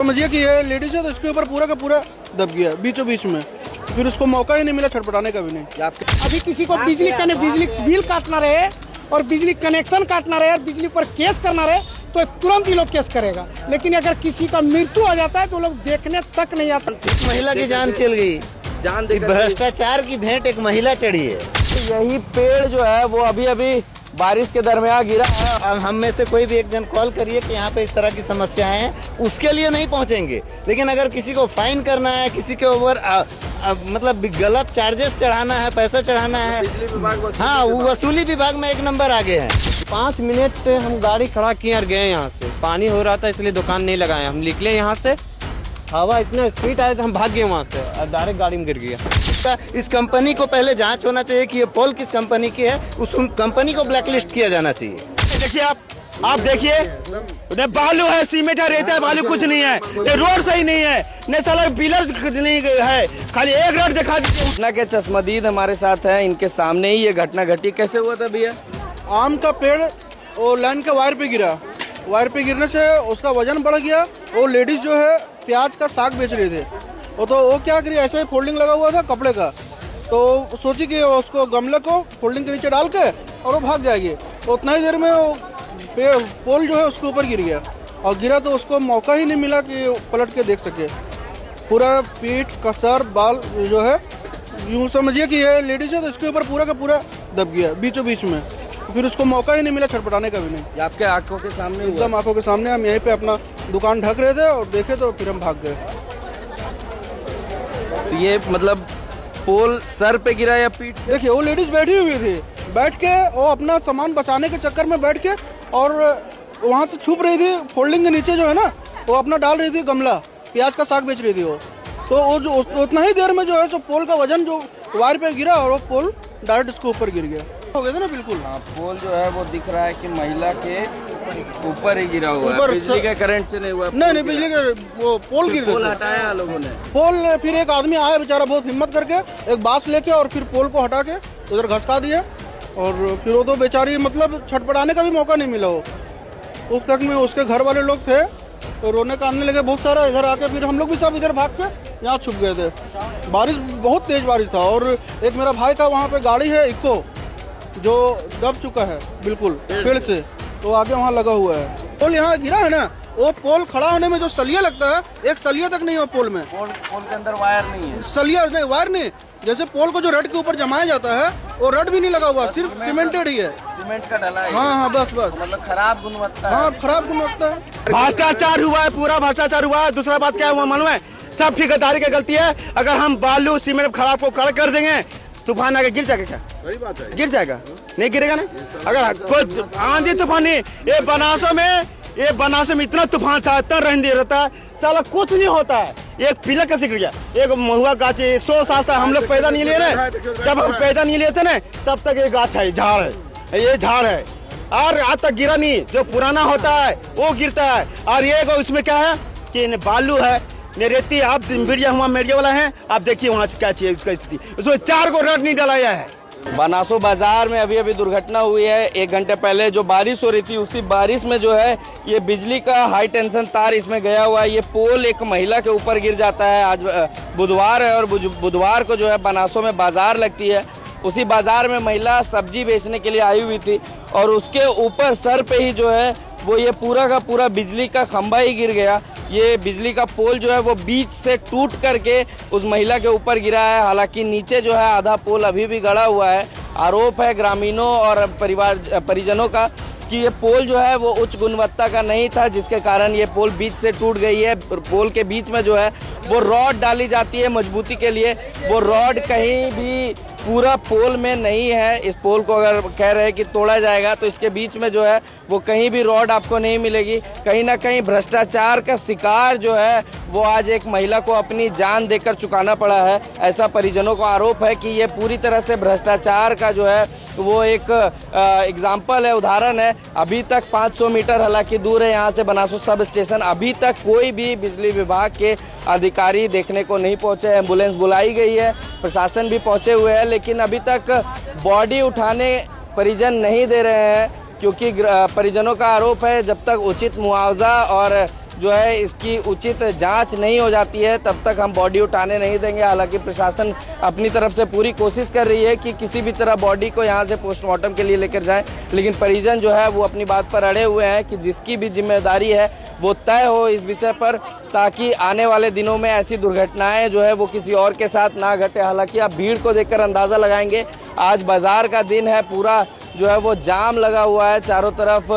समझिए कि ये लेडीज है तो इसके ऊपर पूरा का पूरा दब गया बीचों बीच में, फिर उसको मौका ही नहीं मिला छटपटाने का भी नहीं। अभी किसी को बिजली बिल काटना रहे और बिजली कनेक्शन काटना रहे और बिजली पर केस करना रहे तो तुरंत ही लोग केस करेगा, लेकिन अगर किसी का मृत्यु हो जाता है तो लोग देखने तक नहीं आता। महिला की जान चल गई, भ्रष्टाचार की भेंट एक महिला चढ़ी है। यही पेड़ जो है वो अभी अभी बारिश के दरमियान गिरा है। अब हम में से कोई भी एक जन कॉल करिए कि यहाँ पे इस तरह की समस्याएं हैं, उसके लिए नहीं पहुँचेंगे, लेकिन अगर किसी को फाइन करना है, किसी के ऊपर मतलब गलत चार्जेस चढ़ाना है, पैसा चढ़ाना है, हाँ वो वसूली विभाग में एक नंबर आगे हैं। 5 मिनट हम गाड़ी खड़ा किए और गए यहाँ से, पानी हो रहा था इसलिए दुकान नहीं लगाए। हम निकले यहाँ से, हवा इतना स्पीड आया तो हम भाग गए वहाँ से और डायरेक्ट गाड़ी में गिर गया। इस कंपनी को पहले जांच होना चाहिए कि ये पोल किस कंपनी की है, उस कंपनी को ब्लैकलिस्ट किया जाना चाहिए। देखिए आप देखिए, बालू है, सीमेंट है, रेता है, बालू कुछ नहीं है। ये रोड सही नहीं है, नहीं साला पिलर नहीं है, खाली एक रोड दिखा दीजिए। घटना के चश्मदीद हमारे साथ है, इनके सामने ही ये घटना घटी। कैसे हुआ था भैया? आम का पेड़ वो लाइन के वायर पे गिरा, वायर पे गिरने से उसका वजन बढ़ गया। वो लेडीज जो है प्याज का साग बेच रहे थे, वो क्या करी, ऐसे ही फोल्डिंग लगा हुआ था कपड़े का, तो सोची कि उसको गमले को फोल्डिंग के नीचे डाल के और वो भाग जाएगी। तो उतना ही देर में वो पोल जो है उसके ऊपर गिर गया, और गिरा तो उसको मौका ही नहीं मिला कि पलट के देख सके। पूरा पीठ का सर बाल जो है, यूँ समझिए कि ये लेडीज है तो इसके ऊपर पूरा का पूरा दब गया बीचों बीच में, फिर उसको मौका ही नहीं मिला छटपटाने का भी नहीं। आपके आंखों के सामने? एकदम आंखों के सामने। हम यहीं पे अपना दुकान ढक रहे थे और देखे तो फिर हम भाग गए। तो ये मतलब पोल सर पे गिरा या पीठ? देखिए वो लेडीज बैठी हुई थी, बैठ के वो अपना सामान बचाने के चक्कर में बैठ के और वहाँ से छुप रही थी फोल्डिंग के नीचे जो है ना, वो अपना डाल रही थी गमला, प्याज का साग बेच रही थी वो। तो वो जो उतना ही देर में जो है सो पोल का वजन जो वायर पे गिरा और वो पोल डायरेक्ट इसके ऊपर गिर गया, हो गया था ना बिल्कुल। हाँ, पोल जो है वो दिख रहा है कि महिला के ऊपर ही गिरा हुआ है, बिजली के करंट से नहीं हुआ। नहीं बिजली के वो पोल गिर गया। पोल हटाया लोगों ने, पोल फिर एक आदमी आया बेचारा बहुत हिम्मत करके, एक बांस लेके और फिर पोल को हटा के उधर घसका दिया, और फिर वो तो बेचारी मतलब छटपटाने का भी मौका नहीं मिला। वो उस तक में उसके घर वाले लोग थे तो रोने का आने लगे बहुत सारा, इधर आके फिर हम लोग भी सब इधर भाग के यहाँ छुप गए थे। बारिश बहुत तेज बारिश था, और एक मेरा भाई का वहाँ पे गाड़ी है इको जो दब चुका है बिल्कुल पेड़ से, तो आगे वहाँ लगा हुआ है। पोल यहाँ गिरा है ना, वो पोल खड़ा होने में जो सलिया लगता है, एक सलिया तक नहीं है पोल में। पोल के अंदर वायर नहीं है? सलिया नहीं, वायर नहीं। जैसे पोल को जो रड के ऊपर जमाया जाता है वो रड भी नहीं लगा हुआ, सिर्फ सीमेंटेड ही है, सीमेंट का डला है। हाँ बस मतलब खराब गुणवत्ता। हाँ खराब गुणवत्ता है। भ्रष्टाचार हुआ है, पूरा भ्रष्टाचार हुआ है। दूसरा बात क्या हुआ मालूम है? सब ठेकेदारी की गलती है। अगर हम बालू सीमेंट खराब को कड़ कर देंगे, तूफान आके गिर जाएगा क्या? सही बात है, गिर जाएगा, नहीं गिरेगा ना। अगर कोई आंधी तूफानी, ये बनारस में इतना तूफान था, इतना रहने रहता है, साला कुछ नहीं होता है। एक पिलर कैसे गिर गया? एक महुआ गाछ 100 साल से हम लोग पैदा नहीं लिए ना, जब हम पैदा नहीं लिए थे ना तब तक ये गाछ है, झाड़ है, ये झाड़ है, और आज तक गिरा नहीं। जो पुराना होता है वो गिरता है। और ये उसमें क्या है कि बालू है, रेती, आप मीडिया हुआ मीडिया वाला है, आप देखिए वहाँ क्या चाहिए उसका स्थिति, उसमें 4 को रड नहीं डलाया है। बनासो बाजार में अभी अभी दुर्घटना हुई है। 1 घंटे पहले जो बारिश हो रही थी, उसी बारिश में जो है ये बिजली का हाई टेंशन तार इसमें गया हुआ है। ये पोल एक महिला के ऊपर गिर जाता है। आज बुधवार है और बुधवार को जो है बनासो में बाजार लगती है। उसी बाजार में महिला सब्जी बेचने के लिए आई हुई थी, और उसके ऊपर सर पे ही जो है वो ये पूरा का पूरा बिजली का खंभा ही गिर गया। ये बिजली का पोल जो है वो बीच से टूट करके उस महिला के ऊपर गिरा है। हालांकि नीचे जो है आधा पोल अभी भी गड़ा हुआ है। आरोप है ग्रामीणों और परिजनों का कि ये पोल जो है वो उच्च गुणवत्ता का नहीं था, जिसके कारण ये पोल बीच से टूट गई है। पोल के बीच में जो है वो रॉड डाली जाती है मजबूती के लिए, वो रॉड कहीं भी पूरा पोल में नहीं है। इस पोल को अगर कह रहे हैं कि तोड़ा जाएगा तो इसके बीच में जो है वो कहीं भी रॉड आपको नहीं मिलेगी। कहीं ना कहीं भ्रष्टाचार का शिकार जो है वो आज एक महिला को अपनी जान देकर चुकाना पड़ा है, ऐसा परिजनों का आरोप है कि ये पूरी तरह से भ्रष्टाचार का जो है वो एक एग्जाम्पल है, उदाहरण है। अभी तक 500 मीटर हालांकि दूर है यहाँ से बनासो सब स्टेशन, अभी तक कोई भी बिजली विभाग के अधिकारी देखने को नहीं पहुँचे। एम्बुलेंस बुलाई गई है, प्रशासन भी पहुँचे हुए हैं, लेकिन अभी तक बॉडी उठाने परिजन नहीं दे रहे हैं, क्योंकि परिजनों का आरोप है जब तक उचित मुआवजा और जो है इसकी उचित जांच नहीं हो जाती है तब तक हम बॉडी उठाने नहीं देंगे। हालांकि प्रशासन अपनी तरफ से पूरी कोशिश कर रही है कि किसी भी तरह बॉडी को यहाँ से पोस्टमार्टम के लिए लेकर जाएं, लेकिन परिजन जो है वो अपनी बात पर अड़े हुए हैं कि जिसकी भी जिम्मेदारी है वो तय हो इस विषय पर, ताकि आने वाले दिनों में ऐसी दुर्घटनाएं जो है वो किसी और के साथ ना घटे। हालांकि आप भीड़ को देखकर अंदाज़ा लगाएंगे, आज बाज़ार का दिन है, पूरा जो है वो जाम लगा हुआ है, चारों तरफ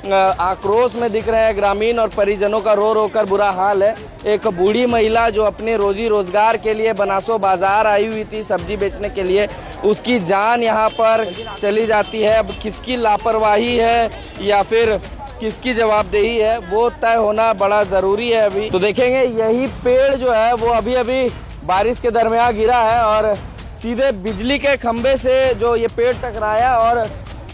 आक्रोश में दिख रहे हैं ग्रामीण और परिजनों का रो रो कर बुरा हाल है। एक बूढ़ी महिला जो अपने रोजी रोजगार के लिए बनासो बाजार आई हुई थी सब्जी बेचने के लिए, उसकी जान यहाँ पर चली जाती है। अब किसकी लापरवाही है या फिर किसकी जवाबदेही है वो तय होना बड़ा ज़रूरी है अभी। तो देखेंगे यही पेड़ जो है वो अभी अभी बारिश के दरमियान गिरा है और सीधे बिजली के खंभे से जो ये पेड़ टकराया और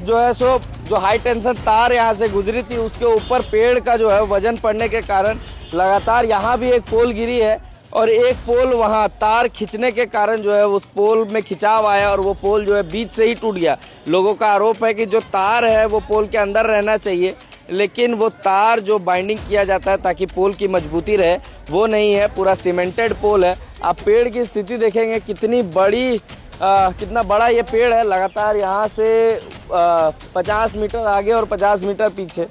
जो है सो जो हाई टेंशन तार यहाँ से गुजरी थी उसके ऊपर पेड़ का जो है वजन पड़ने के कारण लगातार यहाँ भी एक पोल गिरी है और एक पोल वहाँ तार खींचने के कारण जो है उस पोल में खिंचाव आया और वो पोल जो है बीच से ही टूट गया। लोगों का आरोप है कि जो तार है वो पोल के अंदर रहना चाहिए, लेकिन वो तार जो बाइंडिंग किया जाता है ताकि पोल की मजबूती रहे वो नहीं है, पूरा सीमेंटेड पोल है। आप पेड़ की स्थिति देखेंगे कितनी बड़ी कितना बड़ा ये पेड़ है, लगातार यहाँ से 50 मीटर आगे और 50 मीटर पीछे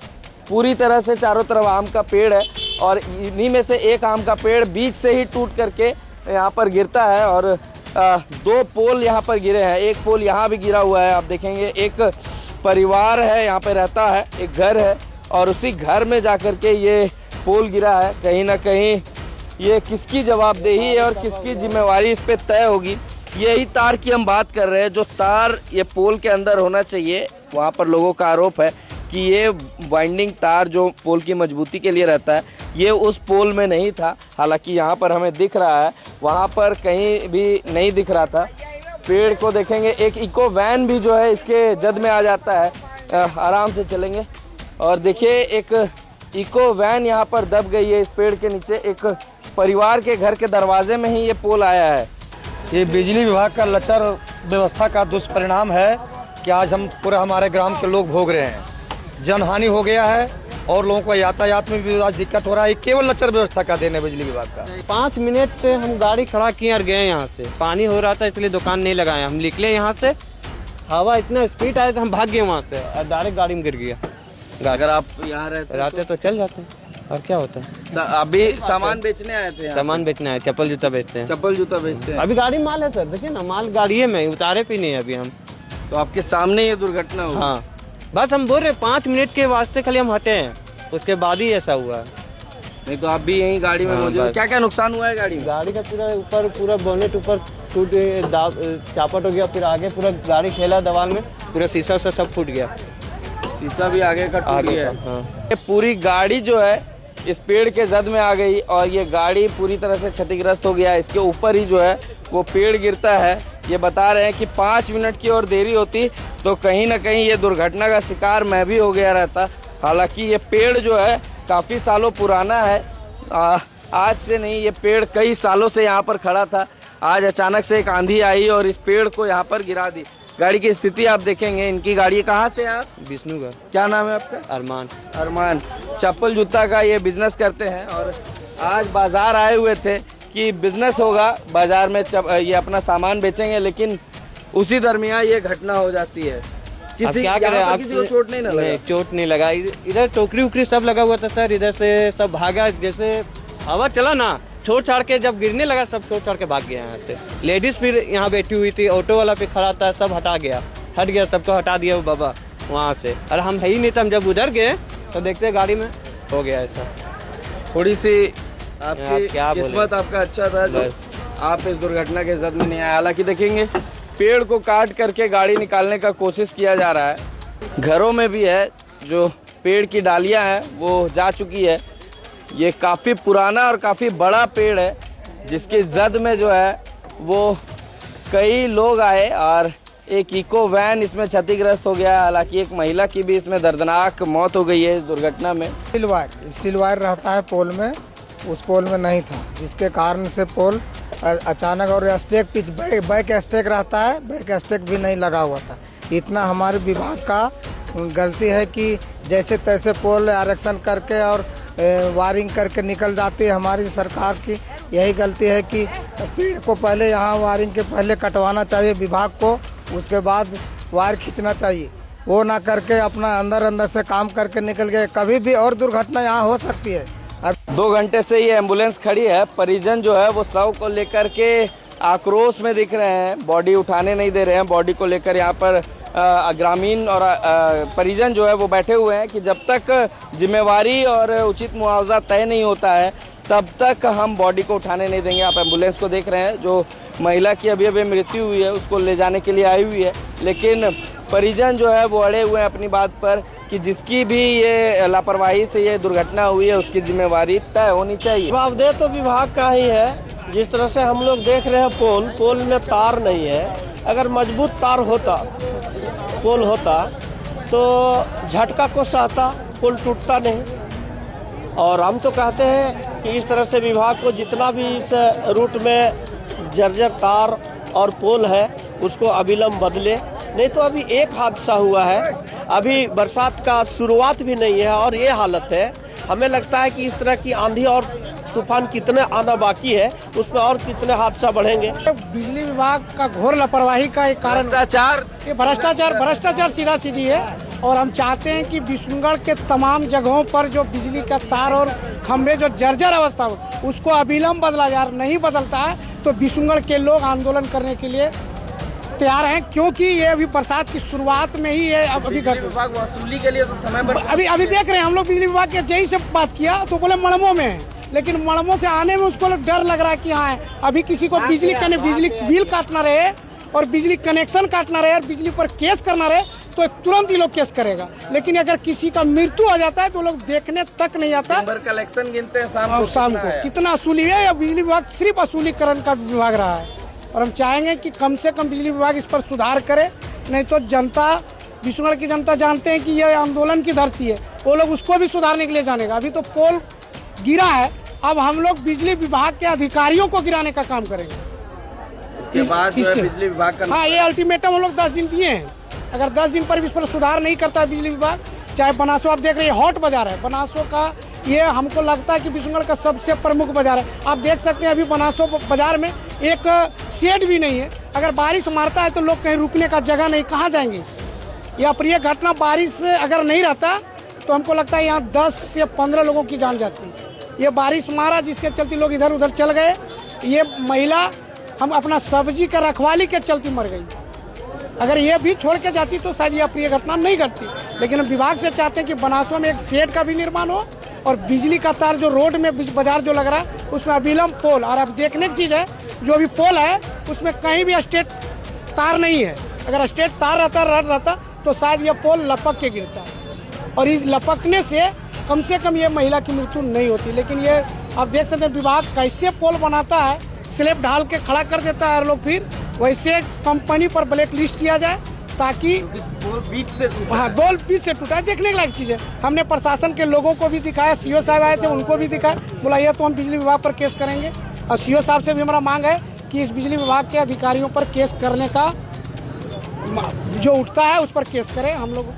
पूरी तरह से चारों तरफ आम का पेड़ है और इन्हीं में से एक आम का पेड़ बीच से ही टूट करके यहाँ पर गिरता है और 2 पोल यहाँ पर गिरे हैं, एक पोल यहाँ भी गिरा हुआ है। आप देखेंगे एक परिवार है यहाँ पे रहता है, एक घर है और उसी घर में जाकर के ये पोल गिरा है। कहीं ना कहीं ये किसकी जवाबदेही है और किसकी जिम्मेवारी इस पे तय होगी। यही तार की हम बात कर रहे हैं, जो तार ये पोल के अंदर होना चाहिए, वहाँ पर लोगों का आरोप है कि ये बाइंडिंग तार जो पोल की मजबूती के लिए रहता है ये उस पोल में नहीं था। हालांकि यहाँ पर हमें दिख रहा है, वहाँ पर कहीं भी नहीं दिख रहा था। पेड़ को देखेंगे, एक इको वैन भी जो है इसके जद में आ जाता है, आराम से चलेंगे और देखिए एक इको वैन यहाँ पर दब गई है इस पेड़ के नीचे। एक परिवार के घर के दरवाजे में ही ये पोल आया है। ये बिजली विभाग का लचर व्यवस्था का दुष्परिणाम है कि आज हम पूरे हमारे ग्राम के लोग भोग रहे हैं। जनहानि हो गया है और लोगों को यातायात में भी आज दिक्कत हो रहा है। केवल लचर व्यवस्था का देन है बिजली विभाग का। 5 मिनट हम गाड़ी खड़ा किए और गए यहाँ से, पानी हो रहा था इसलिए दुकान नहीं लगाए। हम निकले यहाँ से, हवा इतना स्पीड आया तो हम भाग गए वहाँ से और डायरेक्ट गाड़ी में गिर गया। अगर आप यहाँ रहते तो चल जाते हैं और क्या होता है। अभी सामान बेचने आए थे? सामान बेचने आए, चप्पल जूता बेचते हैं। चप्पल जूता बेचते हैं। अभी गाड़ी माल है सर, देखिए ना, माल गाड़ी में उतारे भी नहीं अभी हम। तो आपके सामने ये दुर्घटना हुई? हाँ, बस हम बोल रहे 5 मिनट के वास्ते खाली हम हटे हैं, उसके बाद ही ऐसा हुआ। नहीं तो आप भी यहीं गाड़ी में मौजूद हैं। क्या क्या नुकसान हुआ है गाड़ी में? गाड़ी का पूरा ऊपर पूरा बोनेट ऊपर टूट चापट हो गया, फिर आगे पूरा गाड़ी खेला दीवार में, पूरा शीशा सब फूट गया। शीशा भी आगे का टूट गया। हाँ। ये पूरी गाड़ी जो है इस पेड़ के जद में आ गई और ये गाड़ी पूरी तरह से क्षतिग्रस्त हो गया। इसके ऊपर ही जो है वो पेड़ गिरता है। ये बता रहे हैं कि 5 मिनट की और देरी होती तो कहीं ना कहीं ये दुर्घटना का शिकार मैं भी हो गया रहता। हालांकि ये पेड़ जो है काफ़ी सालों पुराना है, आज से नहीं, ये पेड़ कई सालों से यहाँ पर खड़ा था। आज अचानक से एक आंधी आई और इस पेड़ को यहाँ पर गिरा दी। गाड़ी की स्थिति आप देखेंगे, इनकी गाड़ी कहाँ से आप? विष्णुगढ़। क्या नाम है आपका? अरमान। चप्पल जूता का ये बिजनेस करते हैं और आज बाजार आए हुए थे कि बिजनेस होगा, बाजार में ये अपना सामान बेचेंगे, लेकिन उसी दरमियान ये घटना हो जाती है। किसी क्या करें आप? किसी को चोट नहीं लगा? चोट नहीं लगा। इधर टोकरी उकरी सब लगा हुआ था सर, इधर से सब भागा। जैसे हवा चला ना, छोड़ छाड़ के जब गिरने लगा सब छोड़ छाड़ के भाग गया यहाँ से। लेडीज फिर यहाँ बैठी हुई थी, ऑटो वाला पे खड़ा था, सब हट गया, सबको हटा दिया वो बाबा वहाँ से। और हम है ही नहीं था, हम जब उधर गए तो देखते गाड़ी में हो गया ऐसा। थोड़ी सी आपकी किस्मत आपका अच्छा था जो आप इस दुर्घटना के जद में नहीं आए। हालांकि देखेंगे पेड़ को काट करके गाड़ी निकालने का कोशिश किया जा रहा है। घरों में भी है, जो पेड़ की डालियाँ हैं वो जा चुकी है। ये काफ़ी पुराना और काफ़ी बड़ा पेड़ है जिसके जद में जो है वो कई लोग आए और एक इको वैन इसमें क्षतिग्रस्त हो गया। हालांकि एक महिला की भी इसमें दर्दनाक मौत हो गई है इस दुर्घटना में। स्टील वायर रहता है पोल में, उस पोल में नहीं था, जिसके कारण से पोल अचानक, और स्टेक पिच बैक स्टेक रहता है, बैक स्टेक भी नहीं लगा हुआ था। इतना हमारे विभाग का गलती है कि जैसे तैसे पोल आरक्षण करके और वायरिंग करके निकल जाती है। हमारी सरकार की यही गलती है कि पेड़ को पहले यहाँ वायरिंग के पहले कटवाना चाहिए विभाग को, उसके बाद वायर खींचना चाहिए। वो ना करके अपना अंदर से काम करके निकल गए, कभी भी और दुर्घटना यहाँ हो सकती है। 2 घंटे से ये एम्बुलेंस खड़ी है, परिजन जो है वो शव को लेकर के आक्रोश में दिख रहे हैं, बॉडी उठाने नहीं दे रहे हैं। बॉडी को लेकर यहाँ पर ग्रामीण और परिजन जो है वो बैठे हुए हैं कि जब तक जिम्मेवारी और उचित मुआवजा तय नहीं होता है तब तक हम बॉडी को उठाने नहीं देंगे। आप एम्बुलेंस को देख रहे हैं, जो महिला की अभी अभी मृत्यु हुई है उसको ले जाने के लिए आई हुई है, लेकिन परिजन जो है वो अड़े हुए हैं अपनी बात पर कि जिसकी भी ये लापरवाही से ये दुर्घटना हुई है उसकी जिम्मेवारी तय होनी चाहिए। जवाबदेह तो विभाग का ही है। जिस तरह से हम लोग देख रहे हैं पोल में तार नहीं है। अगर मजबूत तार होता, पोल होता तो झटका को सहता, पोल टूटता नहीं। और हम तो कहते हैं कि इस तरह से विभाग को जितना भी इस रूट में जर्जर तार और पोल है उसको अविलंब बदले, नहीं तो अभी एक हादसा हुआ है, अभी बरसात का शुरुआत भी नहीं है और ये हालत है। हमें लगता है कि इस तरह की आंधी और तूफान कितने आना बाकी है, उसमें और कितने हादसा बढ़ेंगे। बिजली विभाग का घोर लापरवाही का एक कारण भ्रष्टाचार सीधा सीधी है। और हम चाहते हैं कि विष्णुगढ़ के तमाम जगहों पर जो बिजली का तार और खंभे जो जर्जर अवस्था हो उसको अविलंब बदला जा रहा, नहीं बदलता है तो विष्णुगढ़ के लोग आंदोलन करने के लिए तैयार हैं, क्योंकि ये अभी बरसात की शुरुआत में ही ये अभी विभाग वसूली के लिए तो समय अभी देख रहे हैं हम लोग। बिजली विभाग के जेई से बात किया तो बोले मड़मो में है, लेकिन मड़मो से आने में उसको डर लग रहा है कि हाँ अभी किसी को बिजली बिल काटना रहे और बिजली कनेक्शन काटना रहे और बिजली पर केस करना रहे तो तुरंत ही लोग केस करेगा। लेकिन अगर किसी का मृत्यु हो जाता है तो लोग देखने तक नहीं आता। कलेक्शन गिनते हैं शाम को कितना वसूली है, या बिजली विभाग सिर्फ वसूलीकरण का विभाग रहा है। और हम चाहेंगे कि कम से कम बिजली विभाग इस पर सुधार करे, नहीं तो जनता, विष्णुगढ़ की जनता जानते हैं कि ये आंदोलन की धरती है, वो लोग उसको भी सुधारने के लिए जानेगा। अभी तो पोल गिरा है, अब हम लोग बिजली विभाग के अधिकारियों को गिराने का काम करेंगे। इसके बाद बिजली विभाग का हाँ, ये अल्टीमेटम हम लोग 10 दिन दिए हैं। अगर 10 दिन पर भी इस पर सुधार नहीं करता है बिजली विभाग, चाहे बनासो आप देख रहे हैं हॉट बाजार है, बनासो का ये हमको लगता है कि विष्णुगढ़ का सबसे प्रमुख बाजार है। आप देख सकते हैं अभी बनासो बाजार में एक शेड भी नहीं है। अगर बारिश मारता है तो लोग कहीं रुकने का जगह नहीं, कहाँ जाएंगे। ये अप्रिय घटना, बारिश अगर नहीं रहता तो हमको लगता है यहाँ 10 से 15 लोगों की जान जाती। ये बारिश मारा जिसके चलते लोग इधर उधर चल गए। ये महिला हम अपना सब्जी का रखवाली के चलते मर गई। अगर ये भी छोड़ के जाती तो शायद ये अप्रिय घटना नहीं घटती। लेकिन हम विभाग से चाहते हैं कि बनासो में एक शेड का भी निर्माण हो और बिजली का तार जो रोड में बाजार जो लग रहा है उसमें अविलंब पोल। और अब देखने की चीज़ है, जो भी पोल है उसमें कहीं भी स्ट्रेट तार नहीं है। अगर स्ट्रेट तार रहता तो शायद ये पोल लपक के गिरता, और इस लपकने से कम ये महिला की मृत्यु नहीं होती। लेकिन ये आप देख सकते हैं विभाग कैसे पोल बनाता है, स्लैब ढाल के खड़ा कर देता है लोग, फिर वैसे कंपनी पर ब्लैक लिस्ट किया जाए ताकि पोल बीच से टूटा है। देखने लायक चीज़ है। हमने प्रशासन के लोगों को भी दिखाया, सीओ साहब आए थे उनको भी दिखाया, बोला ये तो हम बिजली विभाग पर केस करेंगे। और सीओ साहब से भी हमारा मांग है कि इस बिजली विभाग के अधिकारियों पर केस करने का जो उठता है उस पर केस करें हम लोग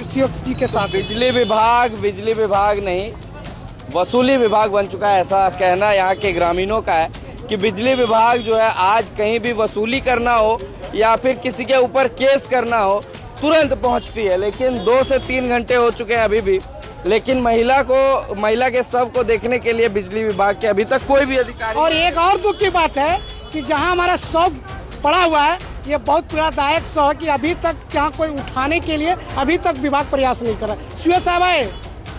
सीओ जी के साथ। बिजली विभाग नहीं, वसूली विभाग बन चुका है, ऐसा कहना यहाँ के ग्रामीणों का है कि बिजली विभाग जो है आज कहीं भी वसूली करना हो या फिर किसी के ऊपर केस करना हो तुरंत पहुंचती है। लेकिन 2 से 3 घंटे हो चुके हैं अभी भी, लेकिन महिला के शव को देखने के लिए बिजली विभाग के अभी तक कोई भी अधिकारी। और एक और दुख की बात है कि जहां हमारा शव पड़ा हुआ है, ये बहुत पीड़ादायक शव है कि अभी तक यहाँ कोई उठाने के लिए अभी तक विभाग प्रयास नहीं कर रहा। सीओ साहब आए,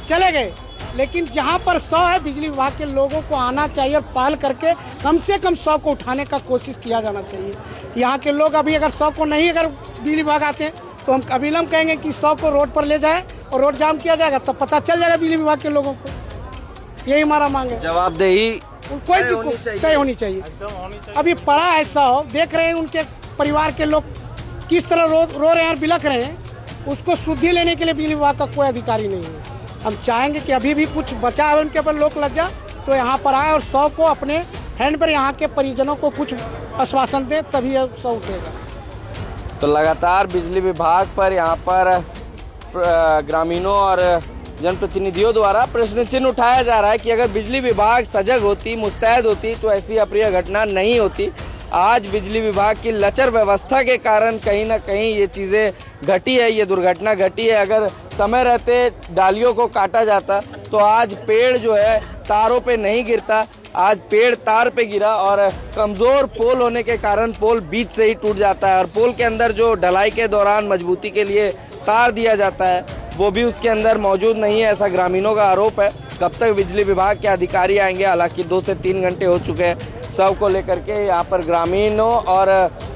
चले गए, लेकिन जहाँ पर 100 है बिजली विभाग के लोगों को आना चाहिए और पहल करके कम से कम 100 को उठाने का कोशिश किया जाना चाहिए। यहाँ के लोग अभी अगर 100 को नहीं, अगर बिजली विभाग आते हैं तो हम अविलंब कहेंगे कि 100 को रोड पर ले जाए और रोड जाम किया जाएगा, तब पता चल जाएगा बिजली विभाग के लोगों को। यही हमारा मांग है। जवाबदेही कोई तय होनी चाहिए। अभी पड़ा है 100, देख रहे हैं उनके परिवार के लोग किस तरह रो रहे हैं और बिलख रहे हैं, उसको शुद्धि लेने के लिए बिजली विभाग का कोई अधिकारी नहीं है। हम चाहेंगे कि अभी भी कुछ बचा है उनके ऊपर लोक लज्जा, तो यहाँ पर आए और 100 को अपने हैंड पर यहाँ के परिजनों को कुछ आश्वासन दें, तभी 100 उठेगा। तो लगातार बिजली विभाग पर यहाँ पर ग्रामीणों और जनप्रतिनिधियों द्वारा प्रश्न चिन्ह उठाया जा रहा है कि अगर बिजली विभाग सजग होती, मुस्तैद होती तो ऐसी अप्रिय घटना नहीं होती। आज बिजली विभाग की लचर व्यवस्था के कारण कहीं ना कहीं ये चीज़ें घटी है, ये दुर्घटना घटी है। अगर समय रहते डालियों को काटा जाता तो आज पेड़ जो है तारों पे नहीं गिरता, आज पेड़ तार पे गिरा और कमज़ोर पोल होने के कारण पोल बीच से ही टूट जाता है और पोल के अंदर जो ढलाई के दौरान मजबूती के लिए तार दिया जाता है वो भी उसके अंदर मौजूद नहीं है, ऐसा ग्रामीणों का आरोप है। कब तक बिजली विभाग के अधिकारी आएंगे, हालांकि 2 से 3 घंटे हो चुके हैं। शव को लेकर के यहाँ पर ग्रामीणों और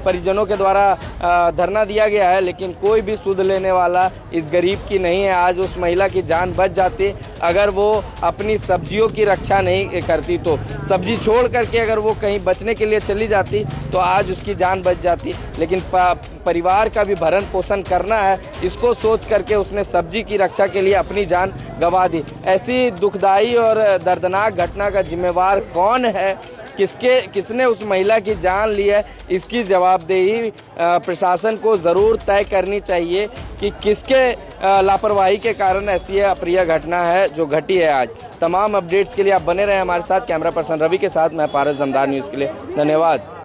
परिजनों के द्वारा धरना दिया गया है, लेकिन कोई भी सुध लेने वाला इस गरीब की नहीं है। आज उस महिला की जान बच जाती अगर वो अपनी सब्जियों की रक्षा नहीं करती, तो सब्जी छोड़ करके अगर वो कहीं बचने के लिए चली जाती तो आज उसकी जान बच जाती। लेकिन परिवार का भी भरण पोषण करना है, इसको सोच करके उसने सब्जी की रक्षा के लिए अपनी जान गंवा दी। ऐसी दुखदाई और दर्दनाक घटना का जिम्मेवार कौन है, किसने उस महिला की जान ली है, इसकी जवाबदेही प्रशासन को ज़रूर तय करनी चाहिए कि किसके लापरवाही के कारण ऐसी अप्रिय घटना है जो घटी है आज। तमाम अपडेट्स के लिए आप बने रहें हमारे साथ। कैमरा पर्सन रवि के साथ मैं पारस दमदार न्यूज़ के लिए धन्यवाद।